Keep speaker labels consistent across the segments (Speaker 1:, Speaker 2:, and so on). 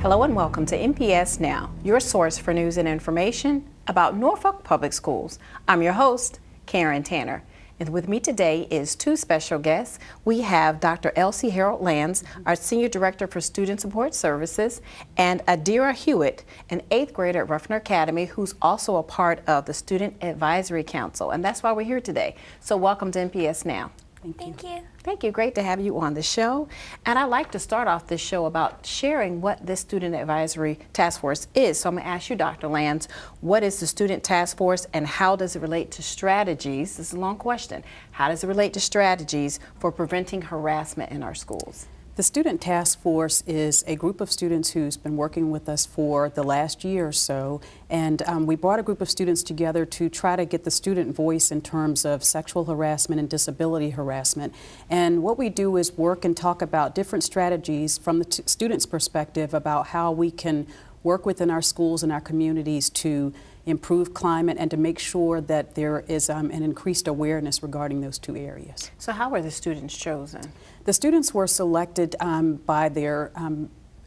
Speaker 1: Hello and welcome to NPS Now, your source for news and information about Norfolk Public Schools. I'm your host, Karen Tanner. And with me today is two special guests. We have Dr. Elsie Harold Lands, our Senior Director for Student Support Services, and Adira Hewitt, an 8th grader at Ruffner Academy, who's also a part of the Student Advisory Council. And that's why we're here today. So welcome to NPS Now.
Speaker 2: Thank you.
Speaker 1: Thank you. Great to have you on the show. And I'd like to start off this show about sharing what this Student Advisory Task Force is. So I'm going to ask you, Dr. Lands, what is the Student Task Force and how does it relate to strategies? This is a long question. How does it relate to strategies for preventing harassment in our schools?
Speaker 3: The Student Task Force is a group of students who's been working with us for the last year or so, and we brought a group of students together to try to get the student voice in terms of sexual harassment and disability harassment. And what we do is work and talk about different strategies from the students' perspective about how we can work within our schools and our communities to improve climate and to make sure that there is an increased awareness regarding those two areas.
Speaker 1: So how were the students chosen?
Speaker 3: The students were selected by their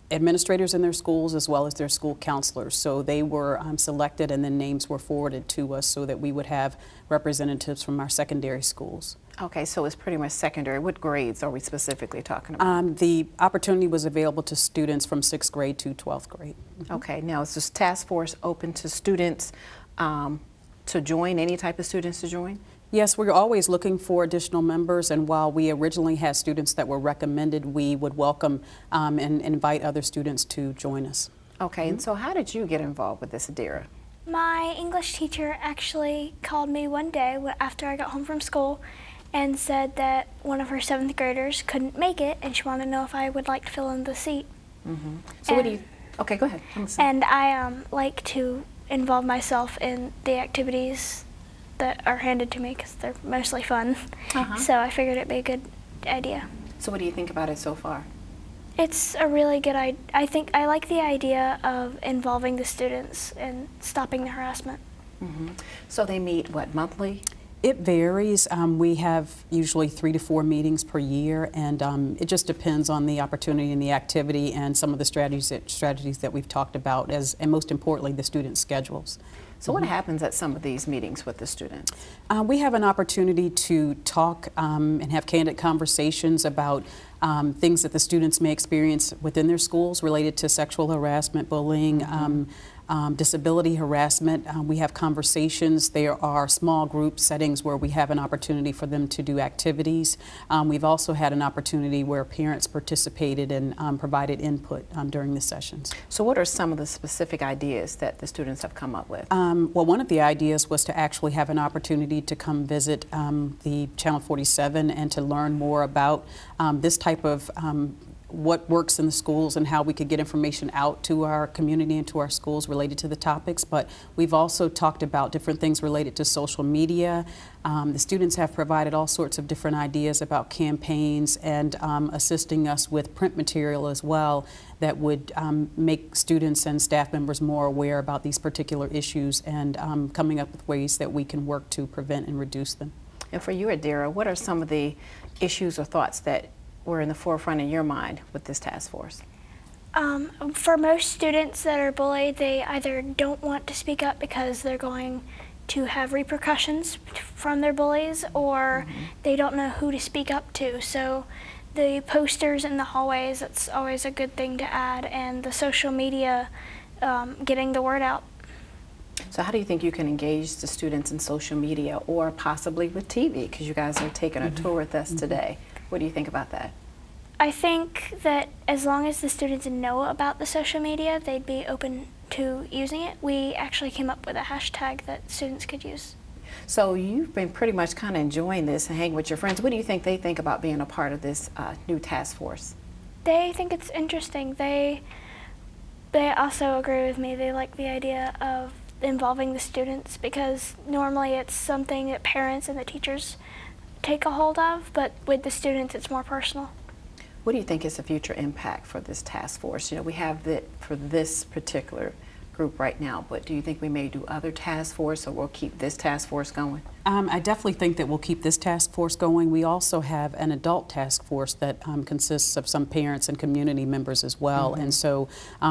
Speaker 3: administrators in their schools as well as their school counselors. So they were selected and then names were forwarded to us so that we would have representatives from our secondary schools.
Speaker 1: Okay, so it's pretty much secondary. What grades are we specifically talking about?
Speaker 3: The opportunity was available to students from 6th grade to 12th grade.
Speaker 1: Okay, now is this task force open to students to join, any type of students to join?
Speaker 3: Yes, we're always looking for additional members, and while we originally had students that were recommended, we would welcome and invite other students to join us.
Speaker 1: Okay, and so how did you get involved with this, Adira?
Speaker 2: My English teacher actually called me one day after I got home from school and said that one of her 7th graders couldn't make it and she wanted to know if I would like to fill in the seat.
Speaker 1: So what do you, okay, go ahead.
Speaker 2: And I like to involve myself in the activities that are handed to me because they're mostly fun. So I figured it'd be a good idea.
Speaker 1: So what do you think about it so far?
Speaker 2: It's a really good idea. I like the idea of involving the students and stopping the harassment.
Speaker 1: So they meet, what, monthly?
Speaker 3: It varies. We have usually 3 to 4 meetings per year, and it just depends on the opportunity and the activity and some of the strategies that we've talked about, and most importantly, the student schedules.
Speaker 1: So what happens at some of these meetings with the students?
Speaker 3: We have an opportunity to talk and have candid conversations about things that the students may experience within their schools related to sexual harassment, bullying, disability harassment. We have conversations. There are small group settings where we have an opportunity for them to do activities. We've also had an opportunity where parents participated and provided input during the sessions.
Speaker 1: So what are some of the specific ideas that the students have come up with?
Speaker 3: Well, one of the ideas was to actually have an opportunity to come visit the Channel 47 and to learn more about this type of what works in the schools and how we could get information out to our community and to our schools related to the topics. But we've also talked about different things related to social media. The students have provided all sorts of different ideas about campaigns and assisting us with print material as well that would make students and staff members more aware about these particular issues and coming up with ways that we can work to prevent and reduce them.
Speaker 1: And for you, Adira, what are some of the issues or thoughts that were in the forefront of your mind with this task force?
Speaker 2: For most students that are bullied, they either don't want to speak up because they're going to have repercussions from their bullies, or they don't know who to speak up to. So the posters in the hallways, that's always a good thing to add, and the social media, getting the word out.
Speaker 1: So how do you think you can engage the students in social media or possibly with TV? Because you guys are taking a tour with us today. What do you think about that?
Speaker 2: I think that as long as the students know about the social media, they'd be open to using it. We actually came up with a hashtag that students could use.
Speaker 1: So you've been pretty much kind of enjoying this and hanging with your friends. What do you think they think about being a part of this new task force?
Speaker 2: They think it's interesting. They also agree with me. They like the idea of involving the students because normally it's something that parents and the teachers take a hold of, but with the students it's more personal.
Speaker 1: What do you think is the future impact for this task force? You know, we have that for this particular group right now, but do you think we may do other task force, or we'll keep this task force going?
Speaker 3: I definitely think that we'll keep this task force going. We also have an adult task force that consists of some parents and community members as well. And so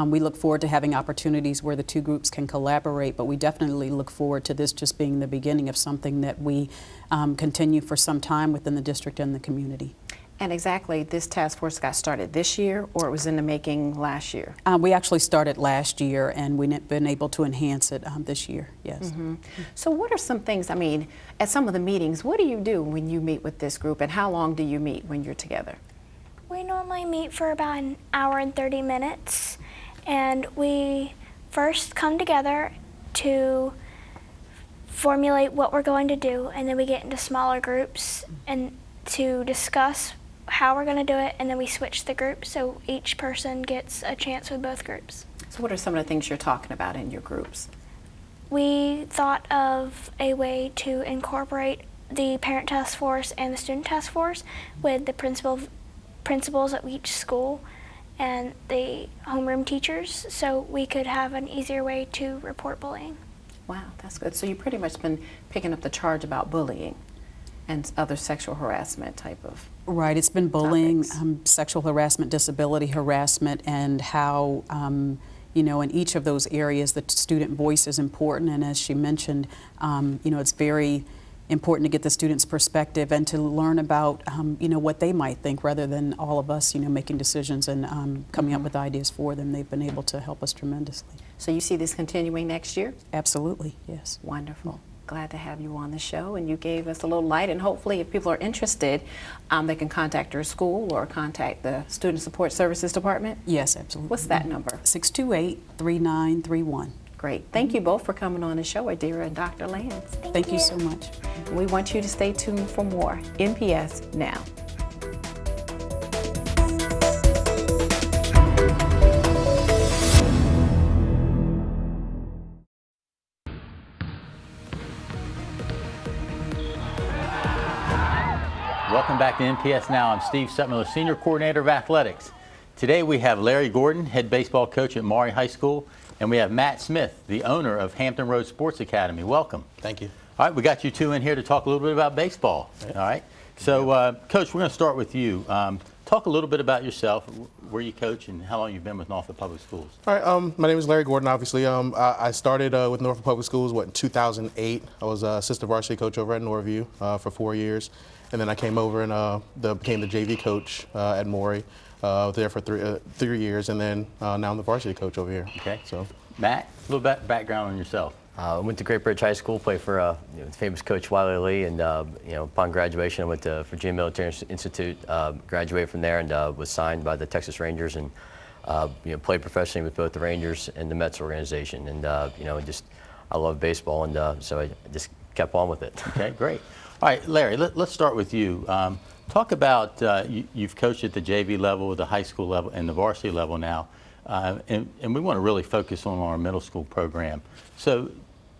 Speaker 3: we look forward to having opportunities where the two groups can collaborate, but we definitely look forward to this just being the beginning of something that we continue for some time within the district and the community.
Speaker 1: And exactly, this task force got started this year, or it was in the making last year?
Speaker 3: We actually started last year, and we've been able to enhance it this year, yes.
Speaker 1: So what are some things, I mean, at some of the meetings, what do you do when you meet with this group, and how long do you meet when you're together?
Speaker 2: We normally meet for about an hour and 30 minutes, and we first come together to formulate what we're going to do, and then we get into smaller groups and to discuss how we're going to do it, and then we switch the group so each person gets a chance with both groups.
Speaker 1: So what are some of the things you're talking about in your groups?
Speaker 2: We thought of a way to incorporate the parent task force and the student task force with the principals at each school and the homeroom teachers, so we could have an easier way to report bullying.
Speaker 1: Wow, that's good. So you've pretty much been picking up the charge about bullying and other sexual harassment type of
Speaker 3: Right, it's been bullying,
Speaker 1: topics.
Speaker 3: sexual harassment, disability harassment, and how, you know, in each of those areas the student voice is important. And as she mentioned, you know, it's very important to get the students' perspective and to learn about, you know, what they might think rather than all of us, you know, making decisions and coming up with ideas for them. They've been able to help us tremendously.
Speaker 1: So you see this continuing next year?
Speaker 3: Absolutely, yes.
Speaker 1: Wonderful. Glad to have you on the show, and you gave us a little light, and hopefully if people are interested, they can contact your school or contact the Student Support Services Department.
Speaker 3: Yes, absolutely.
Speaker 1: What's that number?
Speaker 3: 628-3931.
Speaker 1: Great. Thank you both for coming on the show, Adira and Dr. Lance.
Speaker 3: Thank you so much.
Speaker 1: We want you to stay tuned for more NPS Now.
Speaker 4: Welcome back to NPS Now. I'm Steve Sutmiller, Senior Coordinator of Athletics. Today we have Larry Gordon, Head Baseball Coach at Maury High School, and we have Matt Smith, the owner of Hampton Road Sports Academy. Welcome.
Speaker 5: Thank you.
Speaker 4: All right, we got you two in here to talk a little bit about baseball. All right. So, Coach, we're going to start with you. Talk a little bit about yourself, where you coach, and how long you've been with Norfolk Public Schools.
Speaker 5: All right, my name is Larry Gordon, obviously. I started with Norfolk Public Schools, in 2008. I was assistant varsity coach over at Norview for 4 years. And then I came over and became the JV coach at Maury. There for 3 years, and then now I'm the varsity coach over here.
Speaker 4: Okay.
Speaker 5: So,
Speaker 4: Matt, a little background on yourself.
Speaker 6: I went to Great Bridge High School, played for the famous coach Wiley Lee, and you know, upon graduation, I went to Virginia Military Institute, graduated from there, and was signed by the Texas Rangers, and you know, played professionally with both the Rangers and the Mets organization, and you know, I love baseball, and so I just kept on with it.
Speaker 4: Okay, great. All right, Larry, let's start with you. Talk about you've coached at the JV level, the high school level, and the varsity level now, and we want to really focus on our middle school program. So,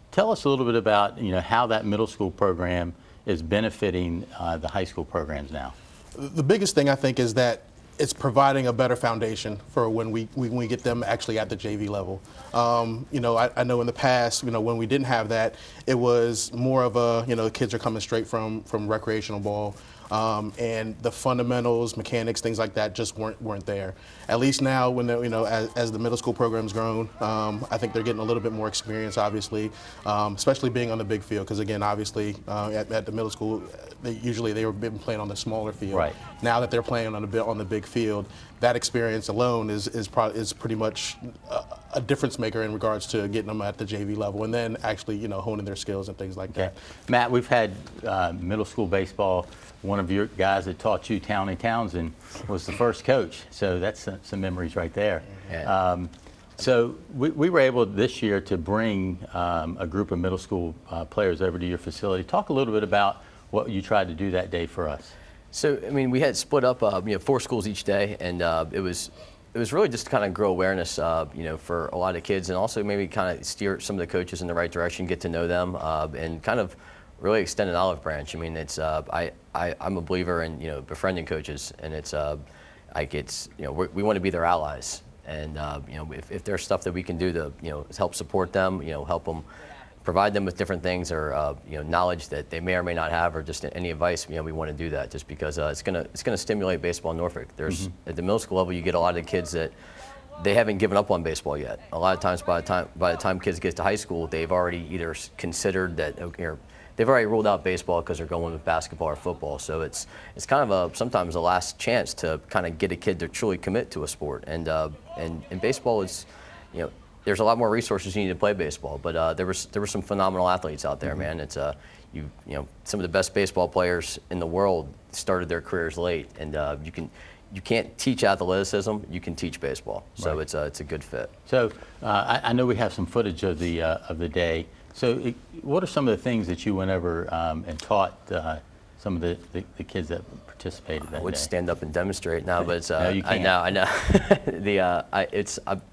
Speaker 4: tell us a little bit about how that middle school program is benefiting the high school programs now.
Speaker 5: the biggest thing I think is that it's providing a better foundation for when we get them actually at the JV level. I know in the past, when we didn't have that, it was more of a, kids are coming straight from recreational ball. And the fundamentals, mechanics, things like that just weren't there. At least now, when as the middle school program's grown, I think they're getting a little bit more experience, obviously, especially being on the big field. Because again, obviously, at the middle school, they were been playing on the smaller field.
Speaker 4: Right.
Speaker 5: Now that they're playing on the big field, that experience alone is pretty much a difference maker in regards to getting them at the JV level, and then actually honing their skills and things like that.
Speaker 4: Matt, we've had middle school baseball. One of your guys that taught you, Townie Townsend, was the first coach. So that's some memories right there.
Speaker 6: Yeah.
Speaker 4: So we were able this year to bring a group of middle school players over to your facility. Talk a little bit about what you tried to do that day for us.
Speaker 6: So, I mean, we had split up, 4 schools each day, and it was really just to kind of grow awareness, for a lot of kids, and also maybe kind of steer some of the coaches in the right direction, get to know them, and kind of really extend an olive branch. I mean, it's I'm a believer in befriending coaches, and it's we want to be their allies, And if there's stuff that we can do to help support them, help them, provide them with different things or knowledge that they may or may not have, or just any advice, we want to do that, just because it's gonna stimulate baseball in Norfolk. There's at the middle school level, you get a lot of kids that they haven't given up on baseball yet. A lot of times, by the time kids get to high school, they've already either considered that, or they've already ruled out baseball because they're going with basketball or football. So it's kind of sometimes a last chance to kind of get a kid to truly commit to a sport. And baseball is, there's a lot more resources you need to play baseball. But there were some phenomenal athletes out there, man. It's some of the best baseball players in the world started their careers late, and you can't teach athleticism. You can teach baseball. So right. It's a good fit.
Speaker 4: So I know we have some footage of the day. So what are some of the things that you went over and taught some of the kids that participated that day?
Speaker 6: I would stand up and demonstrate now, but
Speaker 4: no, you can't.
Speaker 6: I know.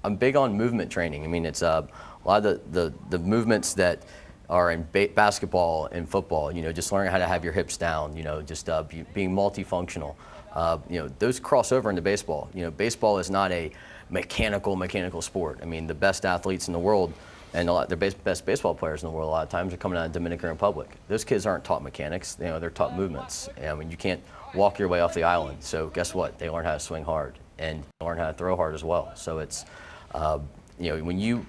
Speaker 6: I'm big on movement training. I mean, it's a lot of the movements that are in basketball and football. Just learning how to have your hips down. Just being multifunctional. Those cross over into baseball. Baseball is not a mechanical sport. I mean, the best athletes in the world and the best baseball players in the world a lot of times are coming out of the Dominican Republic. Those kids aren't taught mechanics. They're taught movements. I mean, you can't walk your way off the island. So guess what? They learn how to swing hard and learn how to throw hard as well. So it's when you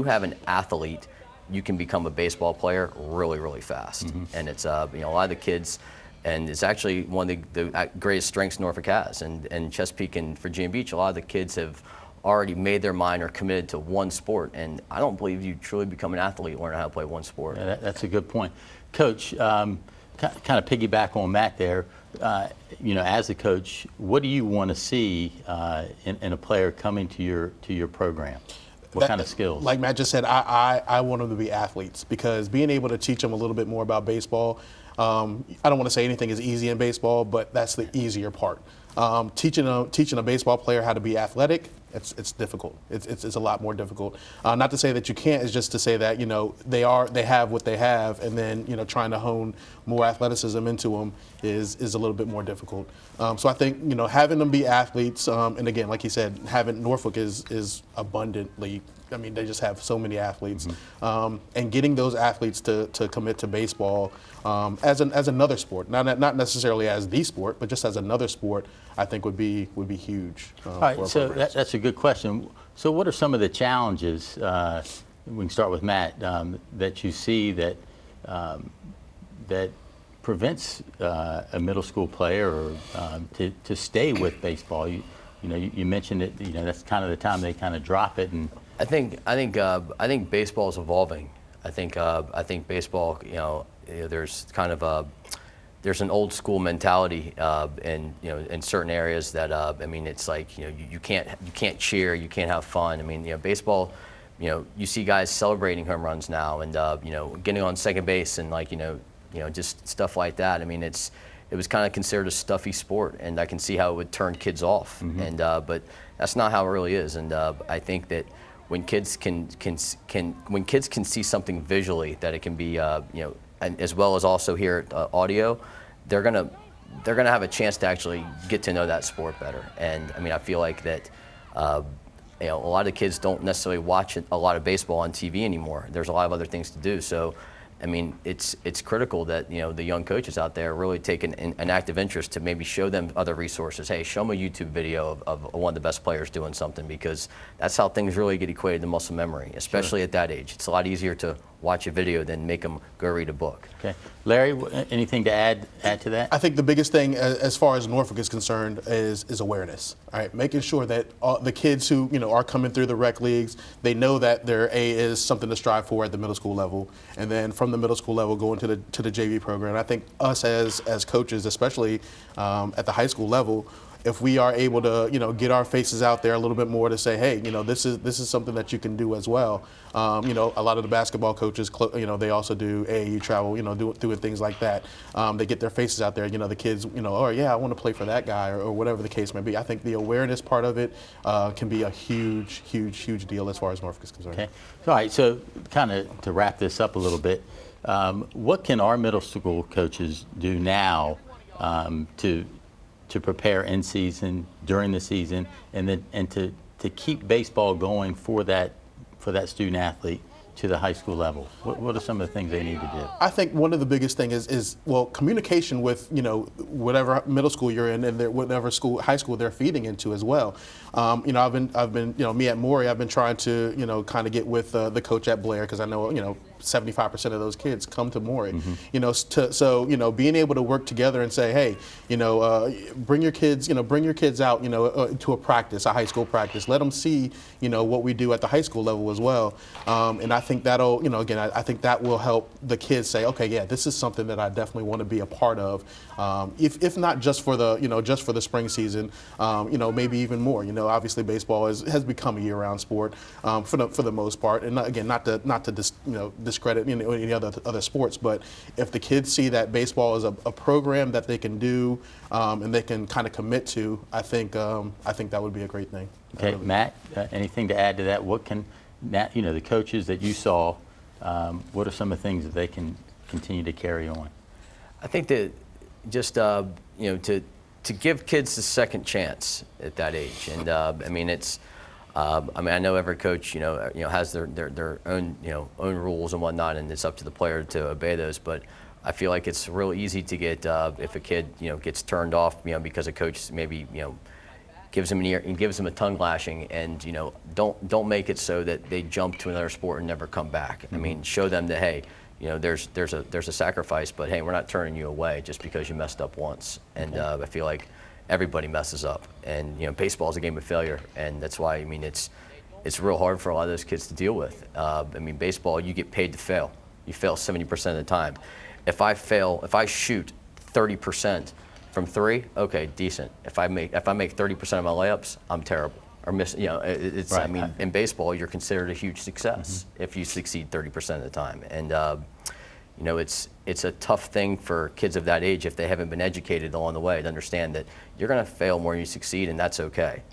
Speaker 6: have an athlete, you can become a baseball player really fast. And it's a lot of the kids. And it's actually one of the greatest strengths Norfolk has. And Chesapeake and Virginia Beach, a lot of the kids have already made their mind or committed to one sport. And I don't believe you truly become an athlete learning how to play one sport.
Speaker 4: Yeah, that's a good point. Coach, kind of piggyback on Matt there, as a coach, what do you want to see in a player coming to your program? What kind of skills?
Speaker 5: Like Matt just said, I want them to be athletes, because being able to teach them a little bit more about baseball, I don't want to say anything is easy in baseball, but that's the easier part. Teaching a baseball player how to be athletic, it's difficult. It's a lot more difficult. Not to say that you can't, it's just to say that they have what they have, and then trying to hone more athleticism into them is a little bit more difficult. So I think having them be athletes, and again, like you said, having Norfolk is abundantly. I mean, they just have so many athletes, and getting those athletes to commit to baseball as another sport, not necessarily as the sport, but just as another sport, I think would be huge.
Speaker 4: All right, so that's a good question. So, what are some of the challenges? We can start with Matt, that you see that prevents a middle school player or to stay with baseball. You mentioned it. That's kind of the time they kind of drop it and.
Speaker 6: I think baseball is evolving. I think baseball, there's kind of there's an old school mentality in certain areas that I mean, it's like you can't cheer, you can't have fun. I mean, baseball, you see guys celebrating home runs now and getting on second base and just stuff like that. I mean, it was kind of considered a stuffy sport, and I can see how it would turn kids off. And but that's not how it really is. And I think that when kids can see something visually, that it can be and as well as also hear audio, they're gonna have a chance to actually get to know that sport better. And I mean, I feel like that a lot of kids don't necessarily watch a lot of baseball on TV anymore. There's a lot of other things to do. So I mean, it's critical that the young coaches out there really take an active interest to maybe show them other resources. Hey, show them a YouTube video of one of the best players doing something, because that's how things really get equated to muscle memory, especially at that age. It's a lot easier to watch a video than make them go read a book.
Speaker 4: Okay, Larry, anything to add to that?
Speaker 5: I think the biggest thing, as far as Norfolk is concerned, is awareness. All right, making sure that the kids who are coming through the rec leagues, they know that their A is something to strive for at the middle school level, and then from the middle school level going to the JV program. And I think us as coaches, especially at the high school level, if we are able to, get our faces out there a little bit more to say, hey, this is something that you can do as well. A lot of the basketball coaches, they also do AAU travel, doing things like that. They get their faces out there. The kids, oh yeah, I want to play for that guy, or whatever the case may be. I think the awareness part of it can be a huge deal as far as Norfolk is concerned.
Speaker 4: Okay. All right. So, kind of to wrap this up a little bit, what can our middle school coaches do now to to prepare in season, during the season, and to keep baseball going for that student athlete to the high school level? What are some of the things they need to do?
Speaker 5: I think one of the biggest things is well, communication with, whatever middle school you're in and whatever high school they're feeding into as well. I've been, me at Maury, I've been trying to, kind of get with the coach at Blair, because I know, 75% of those kids come to Maury. So being able to work together and say, hey, bring your kids out, to a practice, a high school practice. Let them see, what we do at the high school level as well. And I think that'll, again, I think that will help the kids say, okay, yeah, this is something that I definitely want to be a part of. If not just for the spring season, maybe even more. Obviously baseball has become a year-round sport for the most part. And again, not to discredit any other sports, but if the kids see that baseball is a program that they can do and they can kind of commit to, I think that would be a great thing.
Speaker 4: Okay, Matt, anything to add to that? What can the coaches that you saw, what are some of the things that they can continue to carry on?
Speaker 6: I think that just to give kids a second chance at that age, and I know every coach has their own own rules and whatnot, and it's up to the player to obey those. But I feel like it's real easy to get if a kid gets turned off because a coach maybe gives him an ear and gives him a tongue lashing, and don't make it so that they jump to another sport and never come back. I mean, show them that, hey, there's a sacrifice, but hey, we're not turning you away just because you messed up once. And I feel like everybody messes up, and baseball is a game of failure, and that's why it's real hard for a lot of those kids to deal with. Baseball, you get paid to fail. You fail 70% of the time. If I shoot 30% from 3, okay, decent. If I make 30% of my layups, I'm terrible. Or miss,
Speaker 4: Right.
Speaker 6: In baseball, you're considered a huge success if you succeed 30% of the time. And it's a tough thing for kids of that age if they haven't been educated along the way to understand that you're going to fail more than you succeed, and that's okay.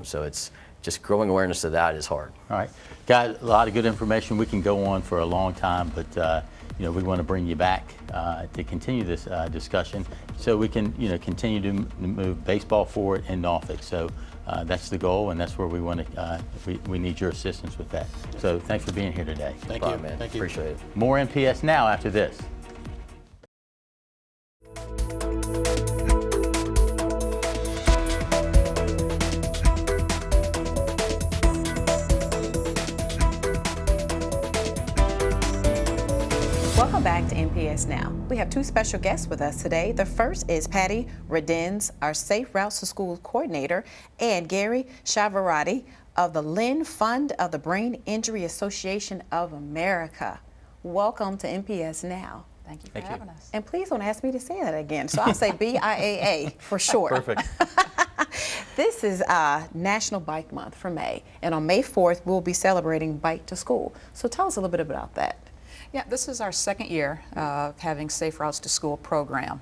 Speaker 6: So it's just growing awareness of that is hard.
Speaker 4: All right, got a lot of good information. We can go on for a long time, but we want to bring you back to continue this discussion, so we can continue to move baseball forward in Norfolk. So that's the goal, and that's where we want to. We need your assistance with that. So thanks for being here today.
Speaker 5: Thank you.
Speaker 6: Man.
Speaker 5: Thank you.
Speaker 6: Appreciate it.
Speaker 4: More NPS Now after this.
Speaker 1: Welcome back to NPS Now. We have two special guests with us today. The first is Patty Redens, our Safe Routes to School coordinator, and Gary Shavarati of the Lynn Fund of the Brain Injury Association of America. Welcome to NPS Now.
Speaker 3: Thank you for having us.
Speaker 1: And please don't ask me to say that again. So I'll say BIAA for short.
Speaker 4: Perfect.
Speaker 1: This is National Bike Month for May, and on May 4th, we'll be celebrating Bike to School. So tell us a little bit about that.
Speaker 3: Yeah, this is our second year of having Safe Routes to School program.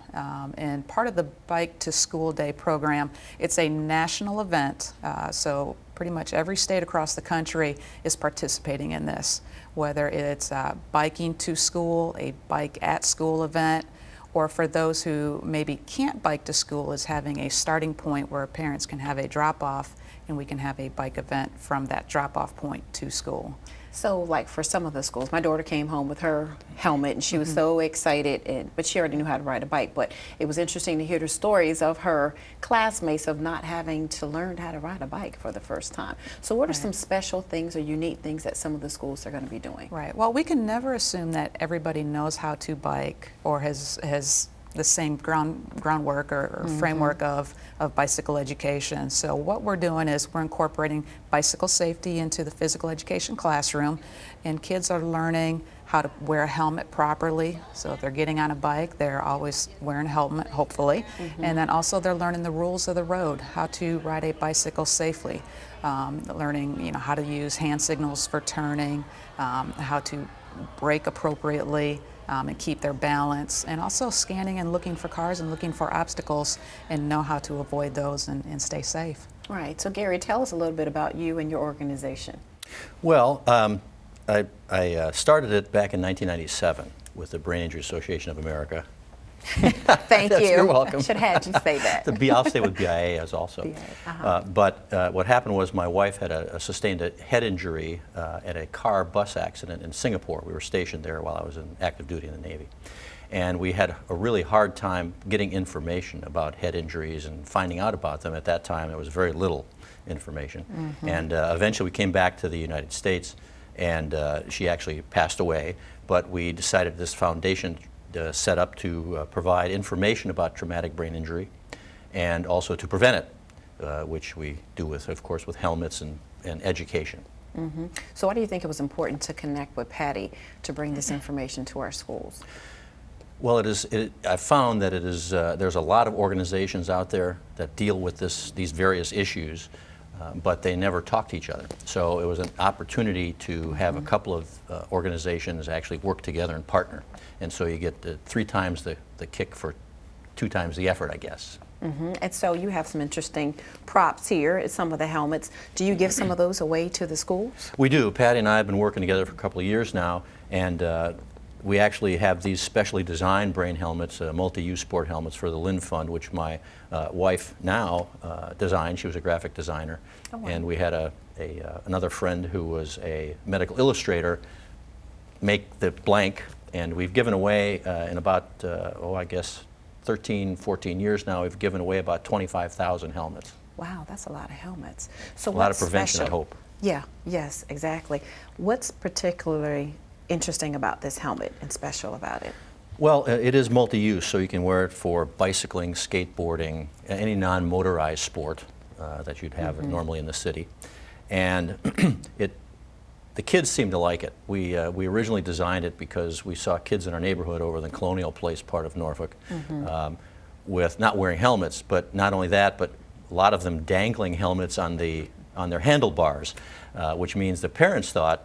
Speaker 3: And part of the Bike to School Day program, it's a national event. So pretty much every state across the country is participating in this, whether it's biking to school, a bike at school event, or for those who maybe can't bike to school, is having a starting point where parents can have a drop-off and we can have a bike event from that drop-off point to school.
Speaker 1: So like for some of the schools, my daughter came home with her helmet and she was so excited, but she already knew how to ride a bike. But it was interesting to hear the stories of her classmates of not having to learn how to ride a bike for the first time. So what are some special things or unique things that some of the schools are going to be doing?
Speaker 3: Right. Well, we can never assume that everybody knows how to bike or has the same groundwork or framework of bicycle education. So what we're doing is we're incorporating bicycle safety into the physical education classroom, and kids are learning how to wear a helmet properly. So if they're getting on a bike, they're always wearing a helmet, hopefully. And then also they're learning the rules of the road, how to ride a bicycle safely, learning how to use hand signals for turning, how to brake appropriately, and keep their balance, and also scanning and looking for cars and looking for obstacles and know how to avoid those and stay safe.
Speaker 1: Right. So Gary, tell us a little bit about you and your organization.
Speaker 7: Well, I started it back in 1997 with the Brain Injury Association of America,
Speaker 1: Thank you.
Speaker 6: You're welcome.
Speaker 1: Should have had you say that.
Speaker 4: I'll stay with BIA also.
Speaker 1: BIA,
Speaker 4: But what happened was my wife had sustained a head injury at a car bus accident in Singapore. We were stationed there while I was in active duty in the Navy. And we had a really hard time getting information about head injuries and finding out about them. At that time, there was very little information. And eventually we came back to the United States, and she actually passed away. But we decided this foundation set up to provide information about traumatic brain injury and also to prevent it, which we do with, of course, with helmets and education.
Speaker 1: So why do you think it was important to connect with Patty to bring this information to our schools?
Speaker 4: Well, I found that there's a lot of organizations out there that deal with these various issues, but they never talk to each other. So it was an opportunity to have a couple of organizations actually work together and partner. And so you get 3 times the kick for 2 times the effort, I guess.
Speaker 1: And so you have some interesting props here, some of the helmets. Do you give some of those away to the schools?
Speaker 4: We do. Patty and I have been working together for a couple of years now, and we actually have these specially designed brain helmets, multi-use sport helmets for the Lynn Fund, which my wife now designed. She was a graphic designer.
Speaker 1: Oh, wow.
Speaker 4: And we had another friend who was a medical illustrator make the blank, and we've given away in about, I guess 13, 14 years now, we've given away about 25,000 helmets.
Speaker 1: Wow, that's a lot of helmets. So
Speaker 4: A lot of
Speaker 1: what's
Speaker 4: prevention,
Speaker 1: special?
Speaker 4: I hope.
Speaker 1: Yeah, yes, exactly. What's particularly interesting about this helmet and special about it?
Speaker 4: Well, it is multi-use, so you can wear it for bicycling, skateboarding, any non-motorized sport that you'd have normally in the city. And the kids seem to like it. We originally designed it because we saw kids in our neighborhood over in the Colonial Place part of Norfolk with not wearing helmets, but not only that, but a lot of them dangling helmets on their handlebars, which means the parents thought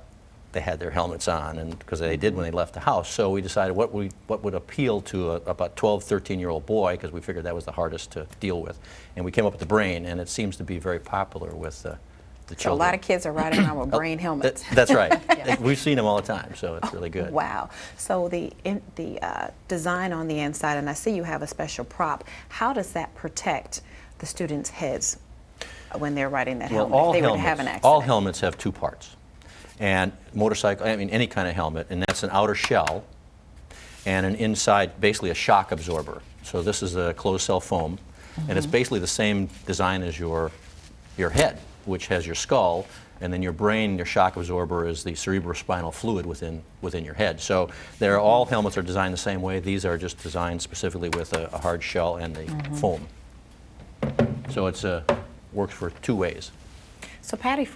Speaker 4: they had their helmets on, and because they did when they left the house. So we decided what would appeal to about 12, 13-year-old boy, because we figured that was the hardest to deal with. And we came up with the brain, and it seems to be very popular with the children.
Speaker 1: So a lot of kids are riding around with brain helmets.
Speaker 4: That's right. We've seen them all the time, so it's really good.
Speaker 1: Wow. So the design on the inside, and I see you have a special prop. How does that protect the students' heads when they're riding that helmet?
Speaker 4: All
Speaker 1: if they were to
Speaker 4: helmets,
Speaker 1: have an accident?
Speaker 4: all helmets have 2 parts. And motorcycle, I mean any kind of helmet, and that's an outer shell and an inside, basically a shock absorber. So this is a closed cell foam, and it's basically the same design as your head, which has your skull, and then your brain, your shock absorber is the cerebrospinal fluid within your head. So all helmets are designed the same way. These are just designed specifically with a hard shell and the foam. So it's works for 2 ways.
Speaker 1: So Patty,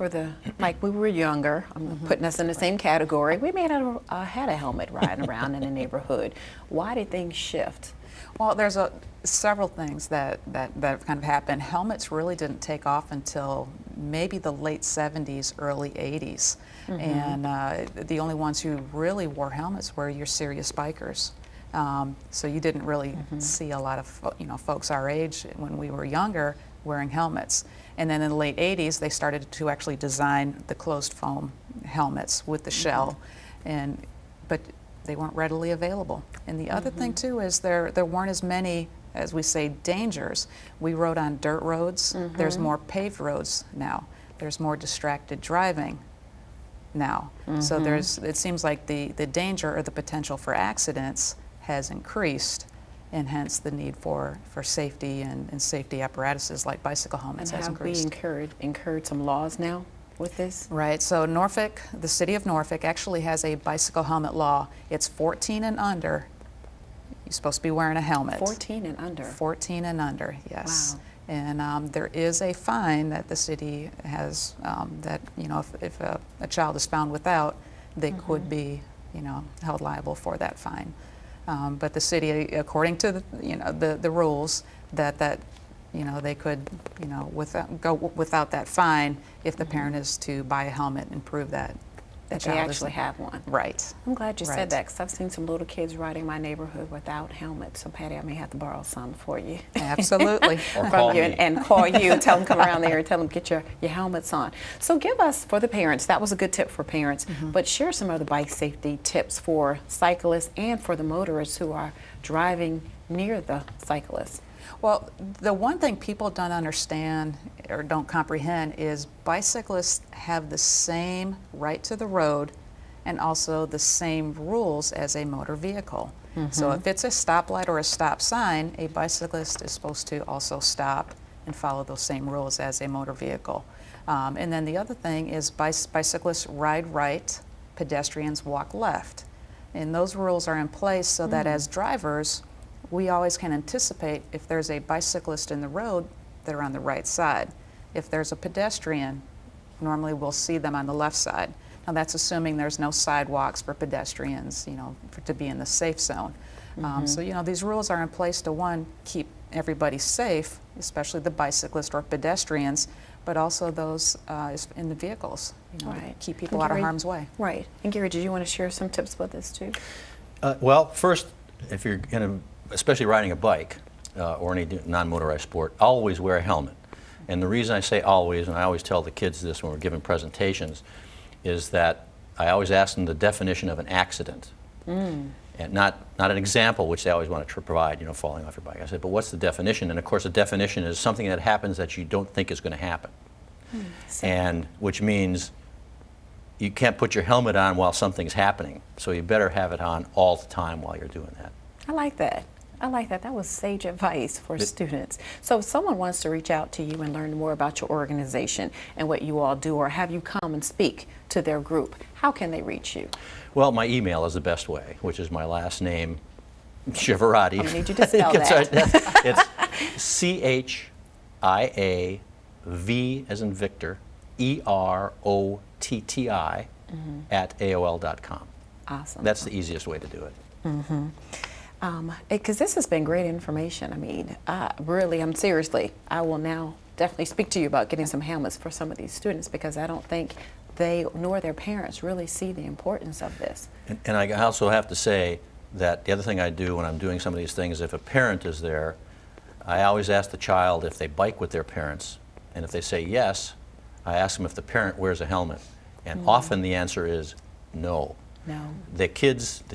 Speaker 1: like we were younger, I'm putting us in the same category, we may have had a helmet riding around in the neighborhood. Why did things shift?
Speaker 3: Well, there's several things that kind of happened. Helmets really didn't take off until maybe the late 70s, early 80s. And the only ones who really wore helmets were your serious bikers. So you didn't really see a lot of folks our age when we were younger wearing helmets. And then in the late 80s, they started to actually design the closed foam helmets with the shell, but they weren't readily available. And the other thing too is there weren't as many, as we say, dangers. We rode on dirt roads. There's more paved roads now. There's more distracted driving now. So it seems like the danger or the potential for accidents has increased, and hence the need for safety and safety apparatuses like bicycle helmets has increased.
Speaker 1: And have we incurred some laws now with this?
Speaker 3: Right, so Norfolk, the city of Norfolk actually has a bicycle helmet law. It's 14 and under. You're supposed to be wearing a helmet.
Speaker 1: 14 and under?
Speaker 3: 14 and under, yes.
Speaker 1: Wow.
Speaker 3: And there is a fine that the city has that, if a child is found without, they could be, held liable for that fine. But the city, according to the rules, that they could go without that fine if the parent is to buy a helmet and prove that
Speaker 1: That they actually have one.
Speaker 3: Right.
Speaker 1: I'm glad you
Speaker 3: Right.
Speaker 1: said that, because I've seen some little kids riding my neighborhood without helmets. So Patty, I may have to borrow some for you.
Speaker 3: Absolutely.
Speaker 4: Or
Speaker 1: From
Speaker 4: call
Speaker 1: you
Speaker 4: me.
Speaker 1: and call you, tell them come around there and tell them get your helmets on. So give us, for the parents, that was a good tip for parents, but share some other bike safety tips for cyclists and for the motorists who are driving near the cyclists?
Speaker 3: Well, the one thing people don't understand or don't comprehend is bicyclists have the same right to the road and also the same rules as a motor vehicle. So if it's a stoplight or a stop sign, a bicyclist is supposed to also stop and follow those same rules as a motor vehicle. And then the other thing is bicyclists ride right, pedestrians walk left. And those rules are in place so that as drivers, we always can anticipate if there's a bicyclist in the road, they're on the right side. If there's a pedestrian, normally we'll see them on the left side. Now that's assuming there's no sidewalks for pedestrians, to be in the safe zone. So, these rules are in place to, one, keep everybody safe, especially the bicyclists or pedestrians, but also those in the vehicles,
Speaker 1: Right.
Speaker 3: to keep people out of
Speaker 1: Gary?
Speaker 3: harm's way.
Speaker 1: Right. And Gary, did you want to share some tips with us too?
Speaker 7: Well, first, if you're going to, especially riding a bike or any non-motorized sport, always wear a helmet. And the reason I say always, and I always tell the kids this when we're giving presentations, is that I always ask them the definition of an accident. And not an example, which they always want to provide, falling off your bike. I said, but what's the definition? And of course, the definition is something that happens that you don't think is going to happen. And which means you can't put your helmet on while something's happening. So you better have it on all the time while you're doing that.
Speaker 1: I like that. I like that. That was sage advice for students. So if someone wants to reach out to you and learn more about your organization and what you all do, or have you come and speak to their group, how can they reach you?
Speaker 7: Well, my email is the best way, which is my last name, Chiavarati.
Speaker 1: I need you to spell that.
Speaker 7: It's C-H-I-A-V as in Victor, E-R-O-T-T-I at AOL.com.
Speaker 1: Awesome.
Speaker 7: That's the easiest way to do it.
Speaker 1: Because this has been great information. I mean, seriously, I will now definitely speak to you about getting some helmets for some of these students, because I don't think they nor their parents really see the importance of this.
Speaker 7: And I also have to say that the other thing I do when I'm doing some of these things, if a parent is there, I always ask the child if they bike with their parents, and if they say yes, I ask them if the parent wears a helmet. And often the answer is no.
Speaker 1: No.
Speaker 7: The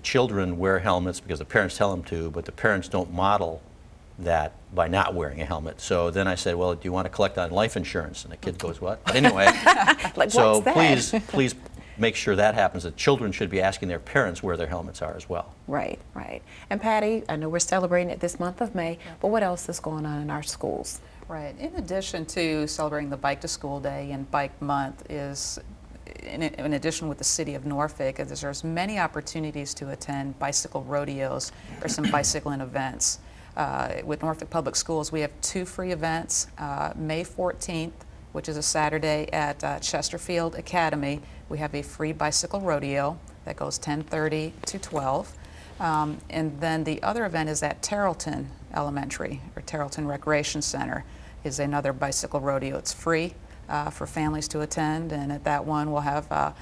Speaker 7: children wear helmets because the parents tell them to, but the parents don't model that by not wearing a helmet. So then I said, well, do you want to collect on life insurance? And the kid goes, what? But anyway,
Speaker 1: Like,
Speaker 7: so
Speaker 1: what's that?
Speaker 7: please make sure that happens, that children should be asking their parents where their helmets are as well.
Speaker 1: Right, right. And Patty, I know we're celebrating it this month of May, but what else is going on in our schools?
Speaker 3: Right. In addition to celebrating the Bike to School Day and Bike Month, is in addition with the city of Norfolk, there's many opportunities to attend bicycle rodeos or some bicycling events. With Norfolk Public Schools, we have 2 free events. May 14th, which is a Saturday at Chesterfield Academy, we have a free bicycle rodeo that goes 10:30 to 12. And then the other event is at Tarleton Elementary, or Tarleton Recreation Center, is another bicycle rodeo. It's free for families to attend, and at that one we'll have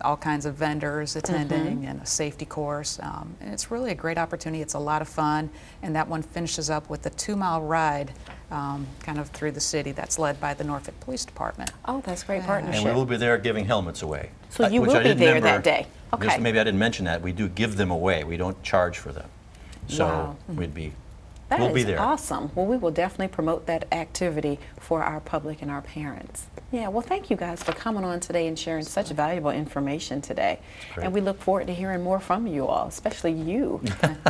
Speaker 3: all kinds of vendors attending and a safety course. And it's really a great opportunity. It's a lot of fun, and that one finishes up with a 2-mile ride kind of through the city that's led by the Norfolk Police Department.
Speaker 1: Oh, that's great partnership.
Speaker 7: And we will be there giving helmets away.
Speaker 1: So you
Speaker 7: which
Speaker 1: will
Speaker 7: I
Speaker 1: be
Speaker 7: didn't
Speaker 1: there
Speaker 7: remember.
Speaker 1: that day. Okay.
Speaker 7: Just maybe I didn't mention that. We do give them away. We don't charge for them. So
Speaker 1: Wow.
Speaker 7: we'll be
Speaker 1: That is
Speaker 7: there.
Speaker 1: awesome. Well, we will definitely promote that activity for our public and our parents. Yeah, well, thank you guys for coming on today and sharing such valuable information today.
Speaker 7: Great.
Speaker 1: And we look forward to hearing more from you all, especially you,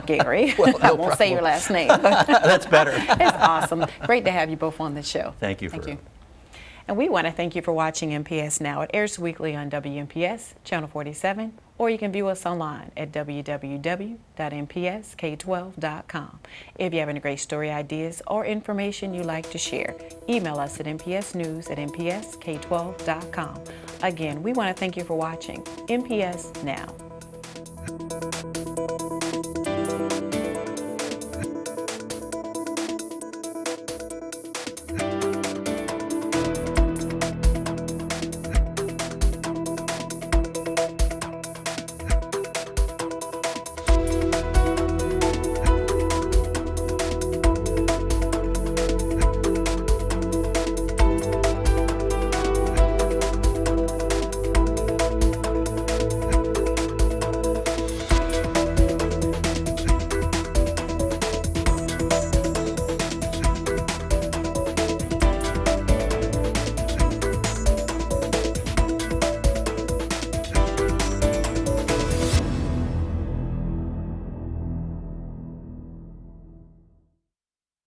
Speaker 1: Gary.
Speaker 7: Well,
Speaker 1: I
Speaker 7: no
Speaker 1: won't say your
Speaker 7: problem.
Speaker 1: last name. But
Speaker 7: That's better.
Speaker 1: it's awesome. Great to have you both on the show.
Speaker 7: Thank you.
Speaker 1: Thank you. And we want to thank you for watching NPS Now. It airs weekly on WNPS, Channel 47, or you can view us online at www.npsk12.com. If you have any great story ideas or information you'd like to share, email us at npsnews@npsk12.com. Again, we want to thank you for watching NPS Now.